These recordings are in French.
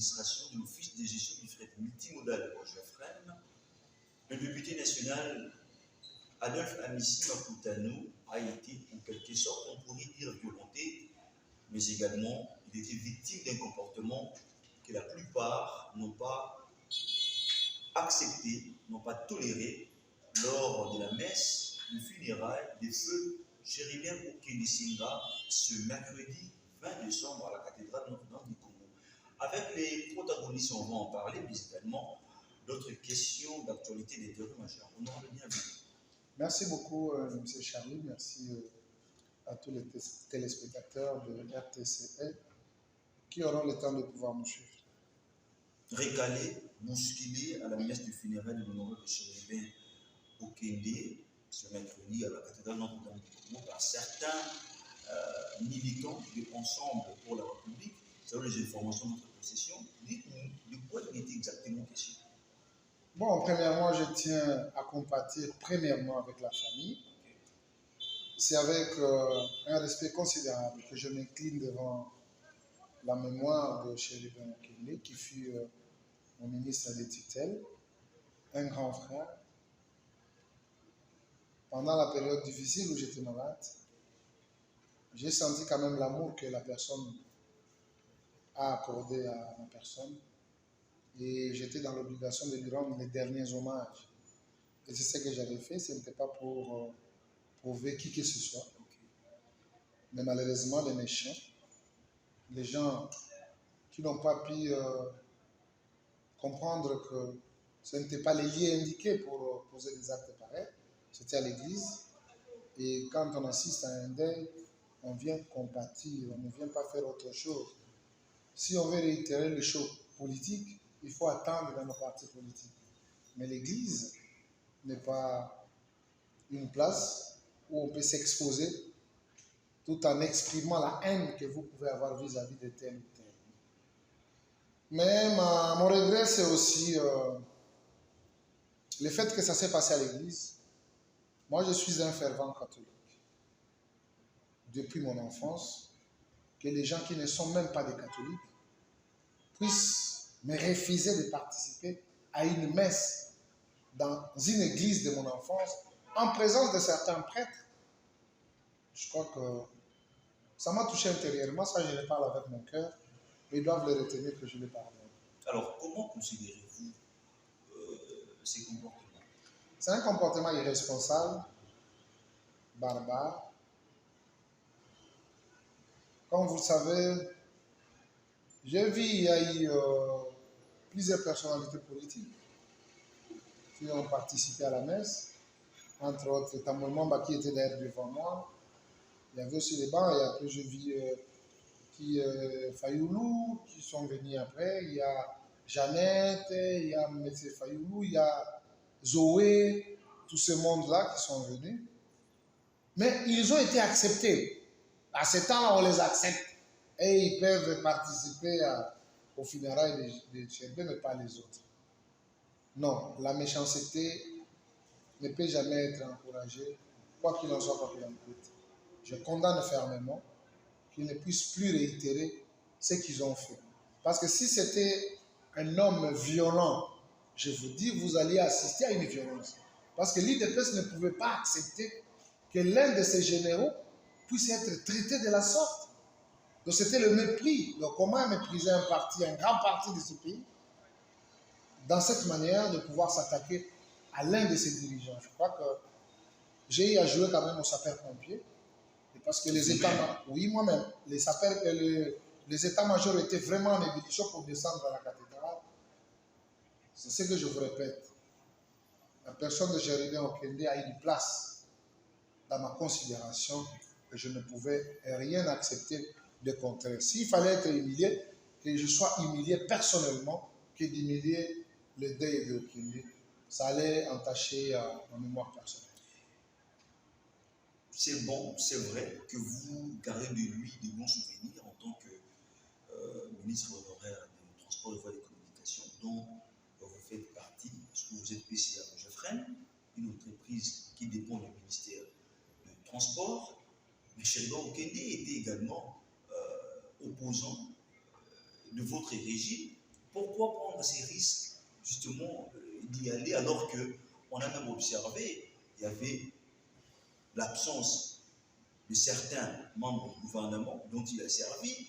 d'administration de l'Office de gestion du fret multimodal au Geoffrem, le député national Adolphe Amissi Makutano a été, en quelque sorte, on pourrait dire violenté, mais également il était victime d'un comportement que la plupart n'ont pas accepté, n'ont pas toléré lors de la messe de funérailles des feux Chéribert Okenesinga ce mercredi 20 décembre à la cathédrale Notre-Dame du Congo. Avec les protagonistes, on va en parler, mais également d'autres questions d'actualité d'intérêt majeur. On aura le bienvenu. Merci beaucoup, M. Charlie. Merci à tous les téléspectateurs de RTCE qui auront le temps de pouvoir nous suivre. Récalé, bousculé à la messe de funérailles de l'honorable Chéribert Okende ce mercredi à la cathédrale Notre-Dame du Congo par certains militants de Ensemble pour la République, selon les informations de notre possession. Dites-nous de quoi il était exactement question. Bon, premièrement, je tiens à compatir premièrement avec la famille. C'est avec un respect considérable que je m'incline devant la mémoire de Chéribert Okende, qui fut mon ministre des tutelles, un grand frère. Pendant la période difficile où j'étais malade, j'ai senti quand même l'amour que la personne a accordé à ma personne. Et j'étais dans l'obligation de lui rendre les derniers hommages. Et c'est ce que j'avais fait, ce n'était pas pour prouver qui que ce soit. Mais malheureusement, les méchants, les gens qui n'ont pas pu comprendre que ce n'était pas les lieux indiqués pour poser des actes pareils, c'était à l'église. Et quand on assiste à un deuil, on vient compatir, on ne vient pas faire autre chose. Si on veut réitérer les choses politiques, il faut attendre dans nos partis politiques. Mais l'église n'est pas une place où on peut s'exposer tout en exprimant la haine que vous pouvez avoir vis-à-vis de tel ou tel. Mais mon regret, c'est aussi le fait que ça s'est passé à l'église. Moi, je suis un fervent catholique. Depuis mon enfance, que les gens qui ne sont même pas des catholiques puissent me refuser de participer à une messe dans une église de mon enfance, en présence de certains prêtres. Je crois que ça m'a touché intérieurement, ça je le parle avec mon cœur, mais ils doivent le retenir que je le parle. Alors, comment considérez-vous ces comportements? C'est un comportement irresponsable, barbare. Comme vous le savez, j'ai vu, il y a eu plusieurs personnalités politiques qui ont participé à la messe, entre autres Tamou Mamba qui était d'ailleurs devant moi. Il y avait aussi les bancs, et après je vis Fayoulou qui sont venus après, il y a Jeannette, il y a M. Fayoulou, il y a Zoé, tout ce monde-là qui sont venus. Mais ils ont été acceptés. À ce temps-là, on les accepte. Et ils peuvent participer aux funérailles de Chéribert, mais pas les autres. Non, la méchanceté ne peut jamais être encouragée, quoi qu'il en soit, quoi qu'il en coûte. Je condamne fermement qu'ils ne puissent plus réitérer ce qu'ils ont fait. Parce que si c'était un homme violent, je vous dis, vous alliez assister à une violence. Parce que l'IDPS ne pouvait pas accepter que l'un de ses généraux puisse être traité de la sorte. Donc c'était le mépris. Donc comment mépriser un parti, un grand parti de ce pays, dans cette manière de pouvoir s'attaquer à l'un de ses dirigeants? Je crois que j'ai eu à jouer quand même au sapeur-pompier. Parce que les États, oui, moi-même, les états-majors étaient vraiment en ébullition pour descendre à la cathédrale. C'est ce que je vous répète. La personne de Chéribert Okende a une place dans ma considération que je ne pouvais rien accepter de contraire. S'il fallait être humilié, que je sois humilié personnellement, que d'humilier le deuil de Okende, ça allait entacher ma mémoire personnelle. C'est bon, c'est vrai que vous gardez de lui de bons souvenirs en tant que ministre honoraire des Transports et Voies de Communication, dont vous faites partie, parce que vous êtes PCA au Geoffrem, une entreprise qui dépend du ministère du Transport. Mais Chéribert Okende était également opposant de votre régime Pourquoi prendre ces risques, justement, d'y aller, alors qu'on a même observé, il y avait l'absence de certains membres du gouvernement dont il a servi.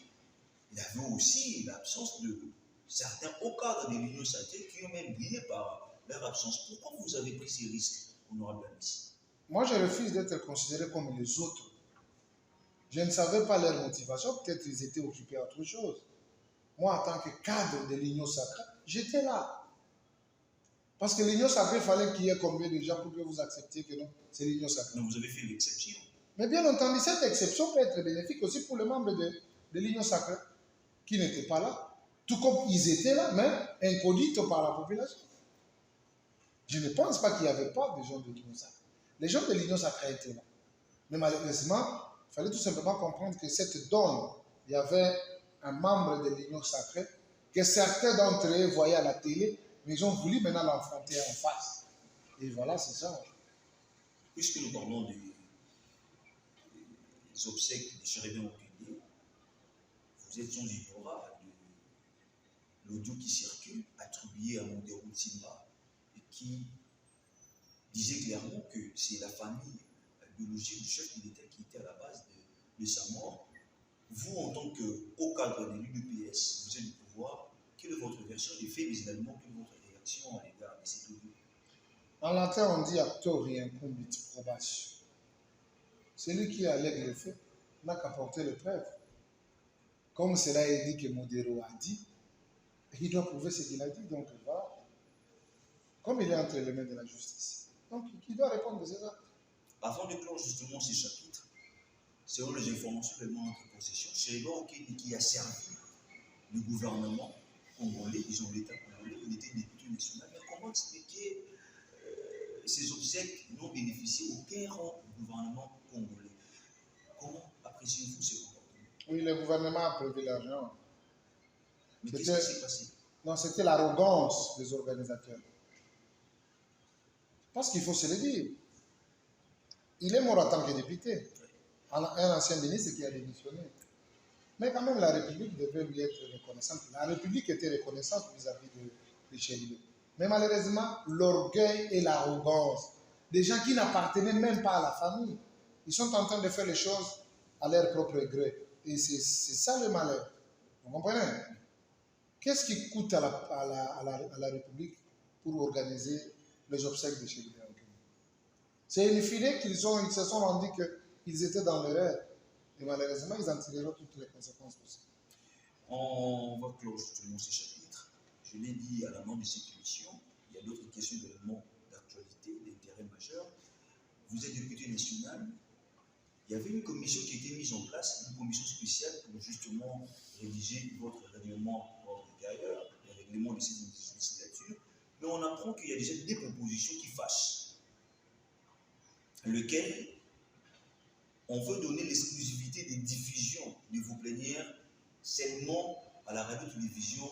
Il y avait aussi l'absence de certains hauts cadres de l'Union sacrée qui ont même brillé par leur absence. Pourquoi vous avez pris ces risques, honorable Amici? Moi, je refuse d'être considéré comme les autres. Je ne savais pas leur motivation, peut-être qu'ils étaient occupés à autre chose. Moi, en tant que cadre de l'Union sacrée, j'étais là. Parce que l'Union sacrée, il fallait qu'il y ait combien de gens pour que vous acceptiez que non, c'est l'Union sacrée. Mais vous avez fait l'exception. Mais bien entendu, cette exception peut être bénéfique aussi pour les membres de l'Union sacrée qui n'étaient pas là. Tout comme ils étaient là, mais incognito par la population. Je ne pense pas qu'il n'y avait pas de gens de l'Union sacrée. Les gens de l'Union sacrée étaient là. Mais malheureusement, il fallait tout simplement comprendre que cette donne, il y avait un membre de l'Union sacrée que certains d'entre eux voyaient à la télé, mais ils ont voulu maintenant l'enfronter en face. Et voilà, c'est ça. Puisque nous parlons des obsèques de Chérubin Okende, vous êtes sans ignorat de l'audio qui circule, attribué à Mondero Timba, et qui disait clairement que c'est la famille biologique du chef de l'État qui était à la base de sa mort. Vous, en tant que haut cadre de l'UDPS, vous êtes du pouvoir, quelle est votre version des faits, mais également quelle est votre réaction à l'égard de cet audio? En latin, on dit actori incumbit probation. Celui qui allègue les faits n'a qu'à porter les preuves. Comme cela est dit que Mondero a dit, il doit prouver ce qu'il a dit. Donc voilà. Comme il est entre les mains de la justice. Donc il doit répondre de ses actes. Avant de clore justement ces chapitres, selon les informations que nous avons en possession, Chérubin Okende qui a servi le gouvernement congolais, disons l'État congolais, il était député national. Mais comment expliquer ces obsèques n'ont bénéficié aucun rang du gouvernement congolais? Comment appréciez-vous ces comportements? Oui, le gouvernement a prévu l'argent. Mais qu'est-ce qui s'est passé? Non, c'était l'arrogance des organisateurs. Parce qu'il faut se le dire. Il est mort en tant que député. Un ancien ministre qui a démissionné. Mais quand même, la République devait lui être reconnaissante. La République était reconnaissante vis-à-vis de Chérubin. Mais malheureusement, l'orgueil et l'arrogance des gens qui n'appartenaient même pas à la famille, ils sont en train de faire les choses à leur propre gré. Et c'est ça le malheur. Vous comprenez? Qu'est-ce qui coûte à la République pour organiser les obsèques de Chérubin? C'est une fille qu'ils se sont rendus qu'ils étaient dans l'erreur. Et malheureusement, ils en tireront toutes les conséquences de ça. On va clore justement ces chapitres. Je l'ai dit à la fin de cette émission, il y a d'autres questions d'éléments d'actualité, d'intérêt majeur. Vous êtes député national. Il y avait une commission qui a été mise en place, une commission spéciale pour justement rédiger votre règlement intérieur, le règlement de cette législature. Mais on apprend qu'il y a déjà des propositions qui fâchent, lequel on veut donner l'exclusivité des diffusions de vos plénières seulement à la radio-télévision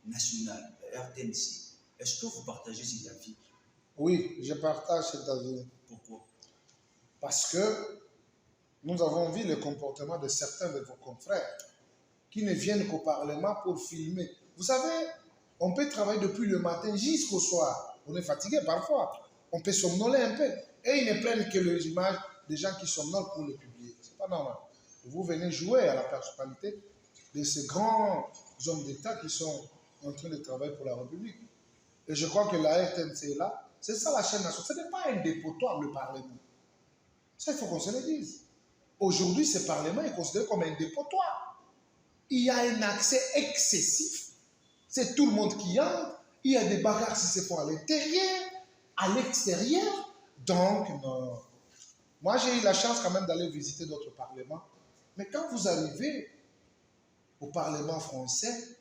nationale, la RTNC. Est-ce que vous partagez cet avis? Oui, je partage cet avis. Pourquoi? Parce que nous avons vu le comportement de certains de vos confrères qui ne viennent qu'au Parlement pour filmer. Vous savez, on peut travailler depuis le matin jusqu'au soir. On est fatigué parfois. On peut somnoler un peu. Et ils ne prennent que les images des gens qui somnolent pour les publier. Ce n'est pas normal. Vous venez jouer à la personnalité de ces grands hommes d'État qui sont en train de travailler pour la République. Et je crois que la RTNC est là. C'est ça la chaîne nationale. Ce n'est pas un dépotoir, le Parlement. Ça, il faut qu'on se le dise. Aujourd'hui, ce Parlement est considéré comme un dépotoir. Il y a un accès excessif. C'est tout le monde qui entre. Il y a des bagarres qui se font à l'intérieur, à l'extérieur. Donc, non. Moi, j'ai eu la chance quand même d'aller visiter d'autres parlements. Mais quand vous arrivez au Parlement français,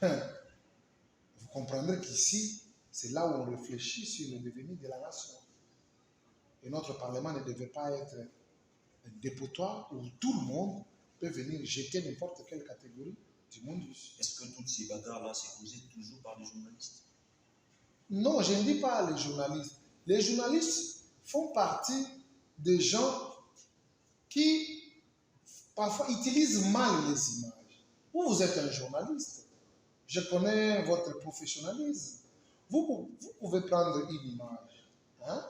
vous comprendrez qu'ici, c'est là où on réfléchit sur le devenir de la nation. Et notre Parlement ne devait pas être un dépotoir où tout le monde peut venir jeter n'importe quelle catégorie du monde. Est-ce que toutes ces bagarres-là, c'est causé toujours par les journalistes? Non, je ne dis pas les journalistes. Les journalistes font partie des gens qui parfois utilisent mal les images. Vous êtes un journaliste. je connais votre professionnalisme. Vous pouvez prendre une image. Hein?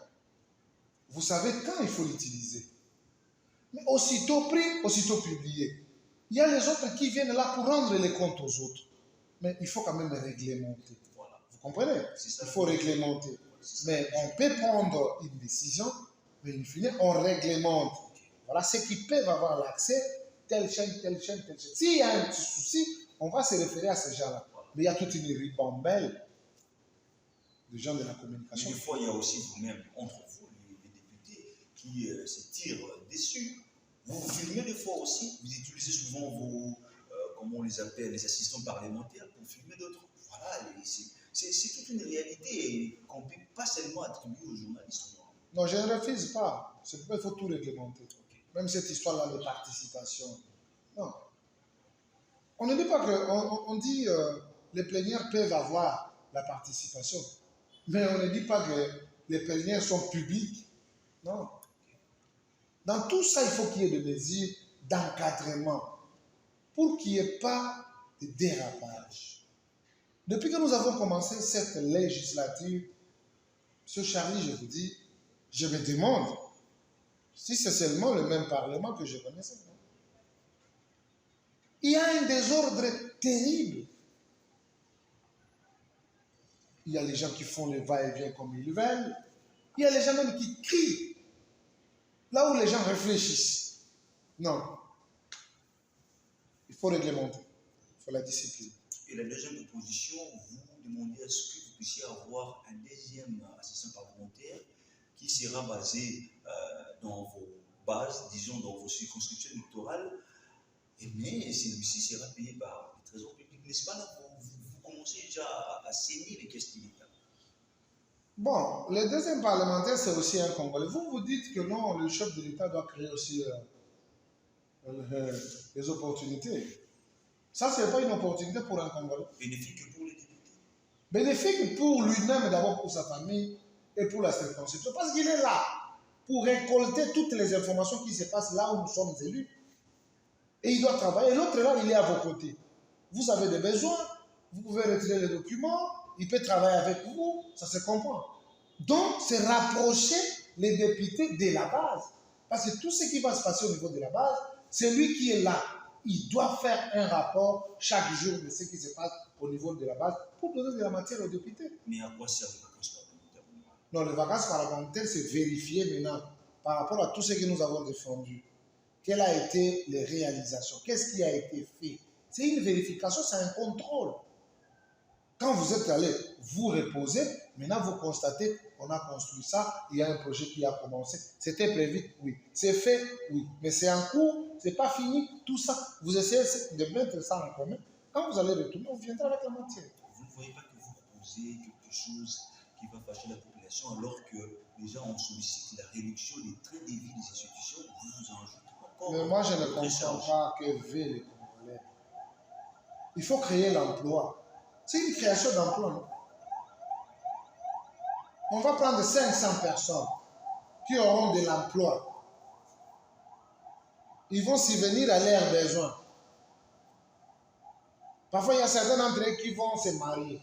Vous savez quand il faut l'utiliser. Mais aussitôt pris, aussitôt publié. Il y a les autres qui viennent là pour rendre les comptes aux autres. Mais il faut quand même réglementer. Voilà. Vous comprenez? Il faut réglementer. Mais on peut prendre une décision, mais in fine, on réglemente. Voilà ceux qui peuvent avoir l'accès, telle chaîne, telle chaîne, telle chaîne. S'il y a un petit souci, on va se référer à ces gens-là. Mais il y a toute une ribambelle de gens de la communication. Mais des fois, il y a aussi vous-même, entre vous, les députés, qui se tirent dessus. Vous vous filmez des fois aussi, vous utilisez souvent vos, comment on les appelle, les assistants parlementaires pour filmer d'autres. Voilà, c'est toute une réalité qu'on ne peut pas seulement attribuer aux journalistes. Non, je ne refuse pas. C'est pourquoi il faut tout réglementer. Même cette histoire-là de participation. Non. On ne dit pas que. On dit les plénières peuvent avoir la participation. Mais on ne dit pas que les plénières sont publiques. Non. Dans tout ça, il faut qu'il y ait des mesures d'encadrement pour qu'il n'y ait pas de dérapage. Depuis que nous avons commencé cette législature, M. Charlie, je vous dis, je me demande si c'est seulement le même Parlement que je connaissais. Non? Il y a un désordre terrible. Il y a les gens qui font le va-et-vient comme ils veulent. Il y a les gens même qui crient. Là où les gens réfléchissent. Non. Il faut réglementer. Il faut la discipline. Et la deuxième proposition, vous demandez à ce que vous puissiez avoir un deuxième assistant parlementaire qui sera basé dans vos bases, disons dans vos circonscriptions électorales, mais celui-ci sera payé par le Trésor public. N'est-ce pas là vous commencez déjà à saigner les caisses de l'État? Bon, le deuxième parlementaire, c'est aussi un Congolais. Vous dites que non, le chef de l'État doit créer aussi les opportunités. Ça, ce n'est pas une opportunité pour un Congolais. Bénéfique pour les députés. Bénéfique pour lui-même, d'abord pour sa famille et pour la circonscription. Parce qu'il est là pour récolter toutes les informations qui se passent là où nous sommes élus. Et il doit travailler. L'autre là, il est à vos côtés. Vous avez des besoins, vous pouvez retirer les documents, il peut travailler avec vous, ça se comprend. Donc, c'est rapprocher les députés de la base. Parce que tout ce qui va se passer au niveau de la base, c'est lui qui est là. Il doit faire un rapport chaque jour de ce qui se passe au niveau de la base pour donner de la matière aux députés. Mais à quoi servent les vacances parlementaires? Non, les vacances parlementaires, c'est vérifier maintenant par rapport à tout ce que nous avons défendu. Quelles ont été les réalisations? Qu'est-ce qui a été fait? C'est une vérification, c'est un contrôle. Quand vous êtes allé vous reposer, maintenant vous constatez qu'on a construit ça, il y a un projet qui a commencé. C'était prévu, oui. C'est fait, oui. Mais c'est en cours, c'est pas fini, tout ça. Vous essayez de mettre ça en commun. Quand vous allez retourner, vous viendrez avec la matière. Vous ne voyez pas que vous proposez quelque chose qui va fâcher la population alors que les gens ont sollicité la réduction des trains de vie des institutions, vous en ajoutez encore. Mais moi, je ne comprends pas que veulent les Congolais. Il faut créer l'emploi. C'est une création d'emploi, non? On va prendre 500 personnes qui auront de l'emploi. Ils vont subvenir à leurs besoins. Parfois, il y a certains d'entre eux qui vont se marier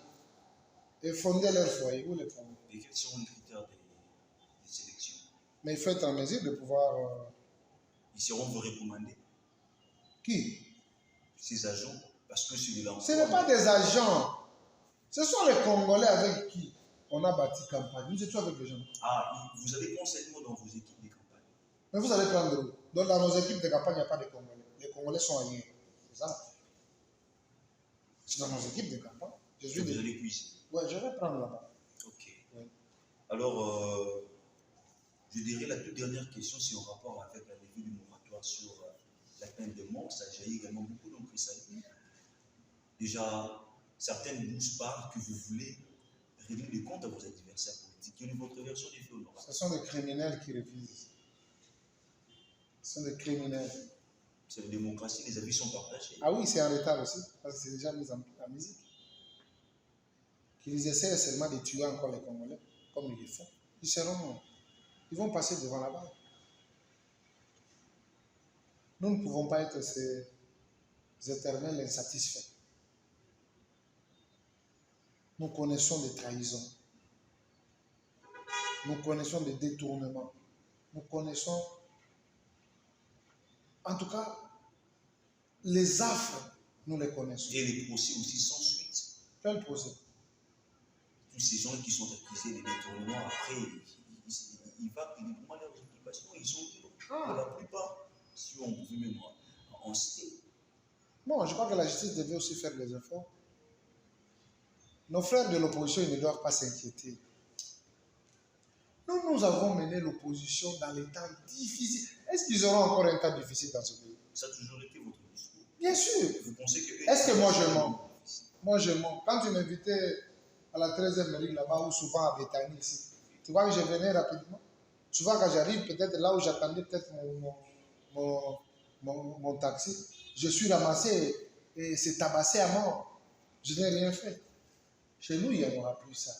et fonder leur foyer. Où les fonder? Et quels seront les critères des sélections? Mais il faut être en mesure de pouvoir... Ils seront vous recommandés? Qui? Ces agents, parce que c'est de l'emploi. Ce n'est pas des agents. Ce sont les Congolais avec qui on a bâti campagne. Nous étions avec les gens. Ah, vous avez conseillement dans vos équipes de campagne. Mais vous allez prendre où? Donc, dans nos équipes de campagne, il n'y a pas de Congolais. Les Congolais sont ailleurs. C'est ça. C'est dans nos équipes de campagne. Vous allez puiser. Oui, je vais prendre là-bas. Ok. Oui. Alors, je dirais la toute dernière question, c'est en rapport avec la revue du moratoire sur la peine de mort. Ça jaillit également beaucoup dans le salut. Déjà, certaines nous parlent que vous voulez régler des comptes à vos adversaires politiques. Quelle est votre version des faits? Ce sont des criminels qui refusent. Ce sont des criminels. C'est la démocratie, les avis sont partagés. Ah oui, c'est en retard aussi, parce que c'est déjà mis en musique. Qu'ils essaient seulement de tuer encore les Congolais, comme ils le font. Ils vont passer devant la barre. Nous ne pouvons pas être ces éternels insatisfaits. nous connaissons des trahisons. Nous connaissons des détournements. Nous connaissons, en tout cas, les affres, nous les connaissons. Et les procès aussi sans suite. Quel procès? Tous ces gens qui sont accusés de détournement, après, ils vont leur occupation, ils sont libres. Pour la plupart, si on pouvait même en citer. Non, je crois que la justice devait aussi faire des efforts. Nos frères de l'opposition, ils ne doivent pas s'inquiéter. Nous avons mené l'opposition dans les temps difficiles. Est-ce qu'ils auront encore un temps difficile dans ce pays? Ça a toujours été votre discours. Bien sûr. Vous pensez que... Est-ce que moi je mens? Moi je mens. Quand tu m'invitais à la 13e mairie là-bas, ou souvent à Béthanie ici, tu vois que je venais rapidement. Souvent quand j'arrive, peut-être là où j'attendais peut-être mon taxi, je suis ramassé et c'est tabassé à mort. Je n'ai rien fait. Chez nous, il n'y en aura plus ça.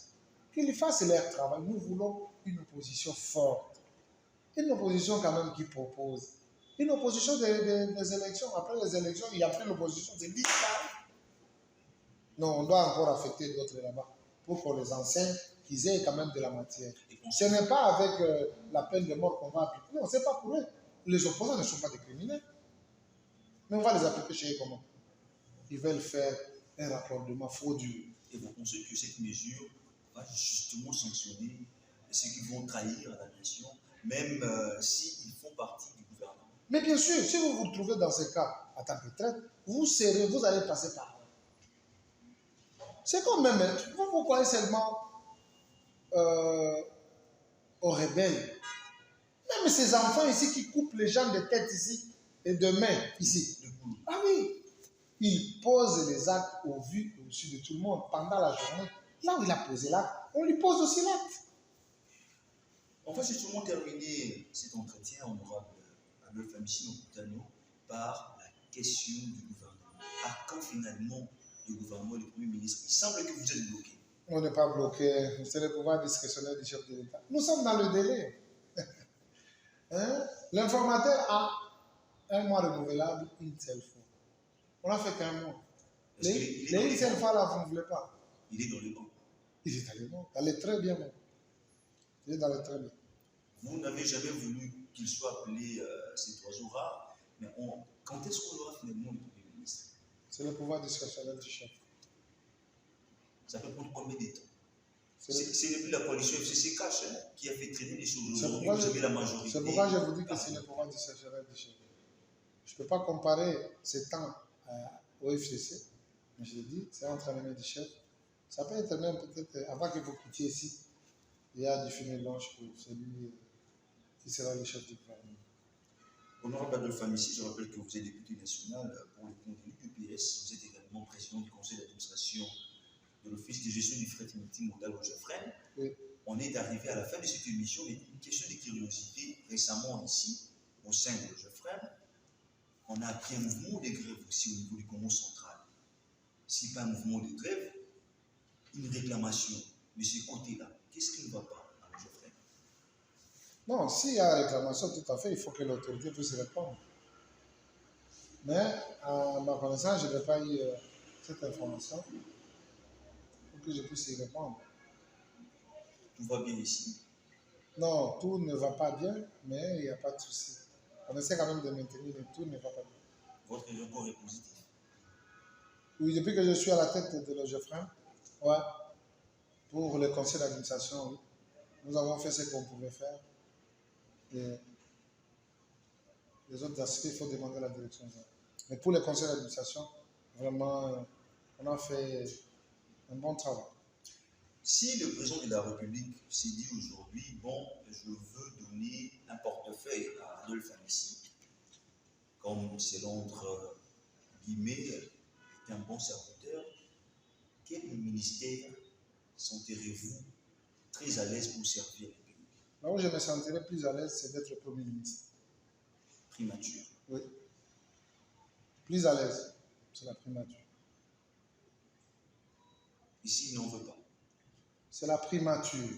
Qu'ils fassent leur travail. Nous voulons une opposition forte. Une opposition quand même qui propose. Une opposition des élections. Après les élections, il y a plus l'opposition. C'est dit ça. Non, on doit encore affecter d'autres là-bas pour qu'on les enseigne, qu'ils aient quand même de la matière. Ce n'est pas avec la peine de mort qu'on va appliquer. Non, ce n'est pas pour eux. Les opposants ne sont pas des criminels. Mais on va les appliquer chez eux comment? Ils veulent faire un raccordement frauduleux. Et vous pensez que cette mesure va justement sanctionner ceux qui vont trahir la nation, même s'ils font partie du gouvernement? Mais bien sûr, si vous vous trouvez dans ce cas à ta retraite, vous allez passer par là. C'est comme même, vous croyez seulement aux rebelles. Même ces enfants ici qui coupent les gens de tête ici et de main ici. Ah oui, ils posent les actes au vu et au-dessus de tout le monde pendant la journée. Là où il a posé l'acte, on lui pose aussi l'acte. On va justement terminer cet entretien, honorable Adolphe Amici Nokutano, par la question du gouvernement. À quand finalement le gouvernement et le Premier ministre? Il semble que vous êtes bloqué. On n'est pas bloqué, c'est le pouvoir discrétionnaire du chef de l'État. Nous sommes dans le délai. Hein? L'informateur a un mois renouvelable une seule fois. On n'a fait qu'un mois. Les une seule fois là, vous ne voulez pas. Il est dans les bancs. Il est dans les bancs. Elle est très bien. Il est dans les très bien. Vous n'avez jamais voulu qu'il soit appelé cet oiseau rare, mais quand est-ce qu'on aura finalement le Premier ministre? C'est le pouvoir discrétionnaire du chef. Ça peut prendre combien de temps? C'est depuis la coalition FCC Cash qui a fait traîner les choses aujourd'hui. Vous avez la majorité. C'est pourquoi je vous dis que c'est le pouvoir discrétionnaire du chef. Je ne peux pas comparer ces temps au FCC, mais je le dis, c'est entre les mains du chef. Ça peut être même peut-être avant que vous quittiez ici, il y a du fumée blanche pour celui qui sera le chef du gouvernement. Honorable Adolphe Amici, je rappelle que vous êtes député national pour le compte de l'UPS. Vous êtes également président du conseil d'administration de l'Office de gestion du fret multimodal au GEFREN. Oui. On est arrivé à la fin de cette émission, mais une question de curiosité. Récemment, ici, au sein de GEFREN, on a appris un mouvement de grève aussi au niveau du Congo central. Si pas un mouvement de grève, une réclamation de ce côté-là. Qu'est-ce qui ne va pas à GEFREN? Non, s'il y a réclamation, tout à fait, il faut que l'autorité puisse répondre. Mais, à ma connaissance, je n'ai pas eu cette information pour que je puisse y répondre. Tout va bien ici? Non, tout ne va pas bien, mais il n'y a pas de souci. On essaie quand même de maintenir, mais tout ne va pas bien. Votre rapport est positif? Oui, depuis que je suis à la tête de l'OGEFREN, ouais, pour le conseil d'administration, oui, nous avons fait ce qu'on pouvait faire. Et les autres aspects, il faut demander à la direction. Mais pour le conseil d'administration, vraiment, on a fait un bon travail. Si le président de la République s'est dit aujourd'hui, bon, je veux donner un portefeuille à Adolphe Amici, comme c'est entre guillemets, est un bon serviteur, quel ministère sentirez-vous très à l'aise pour servir le pays? Là où je me sentirais plus à l'aise, c'est d'être Premier ministre. Primature. Oui. Plus à l'aise, c'est la primature. Ici, il n'en veut pas. C'est la primature.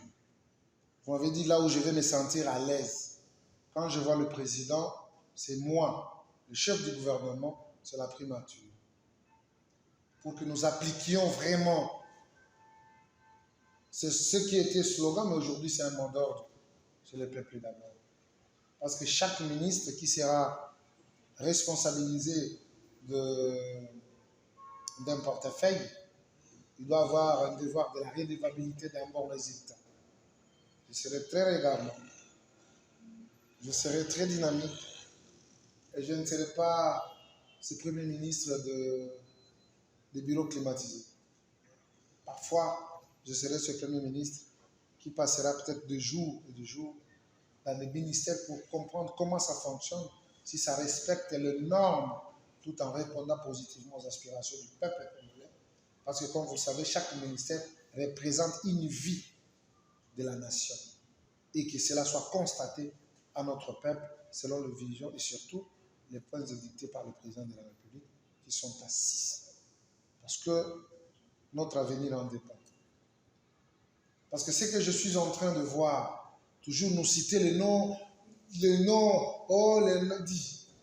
Vous m'avez dit là où je vais me sentir à l'aise. Quand je vois le président, c'est moi, le chef du gouvernement, c'est la primature. Pour que nous appliquions vraiment C'est ce qui était slogan, mais aujourd'hui c'est un mot d'ordre. C'est le peuple d'abord. Parce que chaque ministre qui sera responsabilisé d'un portefeuille, il doit avoir un devoir de la redevabilité d'un bon résultat. Je serai très regardant, je serai très dynamique et je ne serai pas ce premier ministre des bureaux climatisés. Parfois, je serai ce premier ministre qui passera peut-être de jour et de jour dans les ministères pour comprendre comment ça fonctionne, si ça respecte les normes, tout en répondant positivement aux aspirations du peuple congolais. Parce que comme vous le savez, chaque ministère représente une vie de la nation. Et que cela soit constaté à notre peuple selon le vision et surtout les points dictés par le président de la République qui sont assis. Parce que notre avenir en dépend. Parce que ce que je suis en train de voir, toujours nous citer les noms,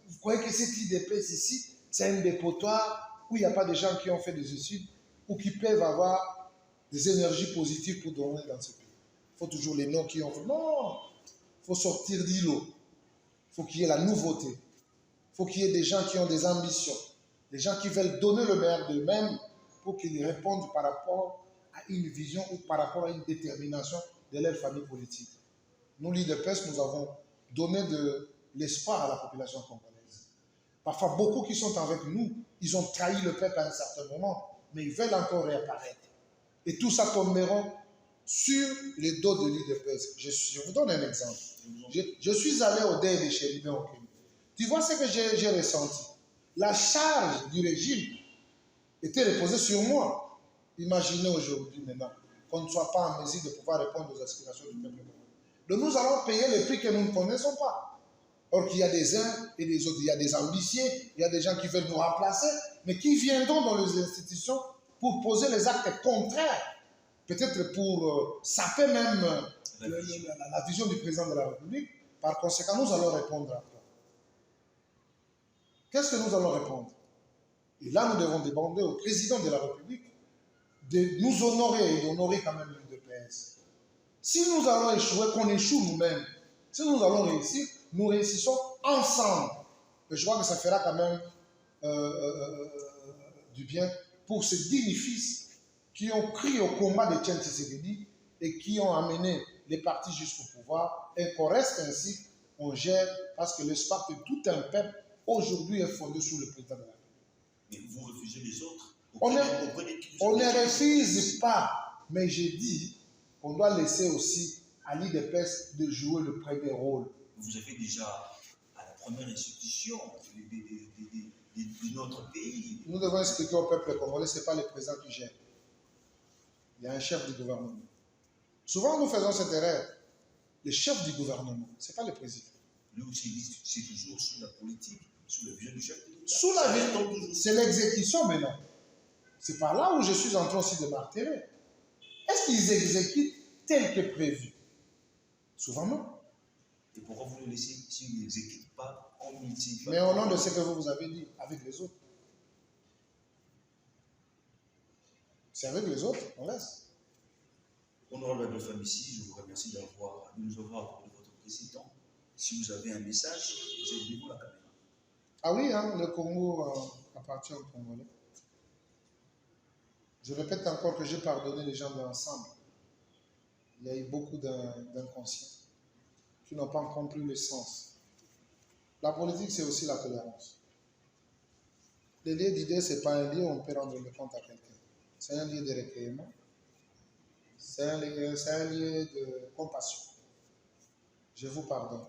vous croyez que cette IDPS ici, c'est un dépotoir où il n'y a pas de gens qui ont fait des études ou qui peuvent avoir des énergies positives pour donner dans ce pays. Il faut toujours les noms qui ont fait. Non, il faut sortir d'îlot. Il faut qu'il y ait la nouveauté. Il faut qu'il y ait des gens qui ont des ambitions, des gens qui veulent donner le meilleur d'eux-mêmes pour qu'ils répondent par rapport à une vision ou par rapport à une détermination de leur famille politique. Nous, l'IDPS, nous avons donné de l'espoir à la population congolaise. Parfois, beaucoup qui sont avec nous, ils ont trahi le peuple à un certain moment, mais ils veulent encore réapparaître. Et tout ça tombera sur les dos de l'IDPS. Je vous donne un exemple. Je suis allé au deuil de Chéribin au Kenya. Tu vois ce que j'ai ressenti? La charge du régime était reposée sur moi. Imaginez aujourd'hui maintenant qu'on ne soit pas en mesure de pouvoir répondre aux aspirations du peuple. Donc nous allons payer le prix que nous ne connaissons pas. Or qu'il y a des uns et des autres, il y a des ambitieux, il y a des gens qui veulent nous remplacer, mais qui viendront dans les institutions pour poser les actes contraires, peut-être pour saper même la vision du président de la République. Par conséquent, nous allons répondre à quoi? Qu'est-ce que nous allons répondre? Et là, nous devons demander au président de la République de nous honorer et d'honorer quand même l'UDPS. Si nous allons échouer, qu'on échoue nous-mêmes. Si nous allons réussir, nous réussissons ensemble. Et je crois que ça fera quand même du bien pour ces 10 fils qui ont crié au combat de Tchèque Tshisekedi et qui ont amené les partis jusqu'au pouvoir. Et qu'on reste ainsi, on gère, parce que l'espoir de tout un peuple aujourd'hui est fondé sur le président de la République. Mais vous refusez les autres. On ne refuse pas, mais j'ai dit qu'on doit laisser aussi à l'IDPS de jouer le premier rôle. Vous avez déjà à la première institution de notre pays. Nous devons expliquer au peuple congolais, ce n'est pas le président qui gère. Il y a un chef du gouvernement. Souvent, nous faisons cette erreur. Le chef du gouvernement, ce n'est pas le président. Lui aussi, c'est toujours sous la politique, sous la vision du chef de l'État. Sous la vision, c'est l'exécution maintenant. C'est par là où je suis en train aussi de marteler. Est-ce qu'ils exécutent tel que prévu? Souvent non. Et pourquoi vous le laissez s'ils n'exécutent pas en multiple? Mais au nom de ce que vous avez dit, avec les autres. C'est avec les autres, on laisse. Honorable de femme ici, je vous remercie de nous avoir accordé votre président. Si vous avez un message, vous avez la caméra. Ah oui, hein, le Congo appartient aux Congolais. Je répète encore que j'ai pardonné les gens de l'ensemble. Il y a eu beaucoup d'inconscients qui n'ont pas compris le sens. La politique, c'est aussi la tolérance. Le lieu d'idée, ce n'est pas un lieu où on peut rendre le compte à quelqu'un. C'est un lieu de recueillement. C'est un lieu de compassion. Je vous pardonne.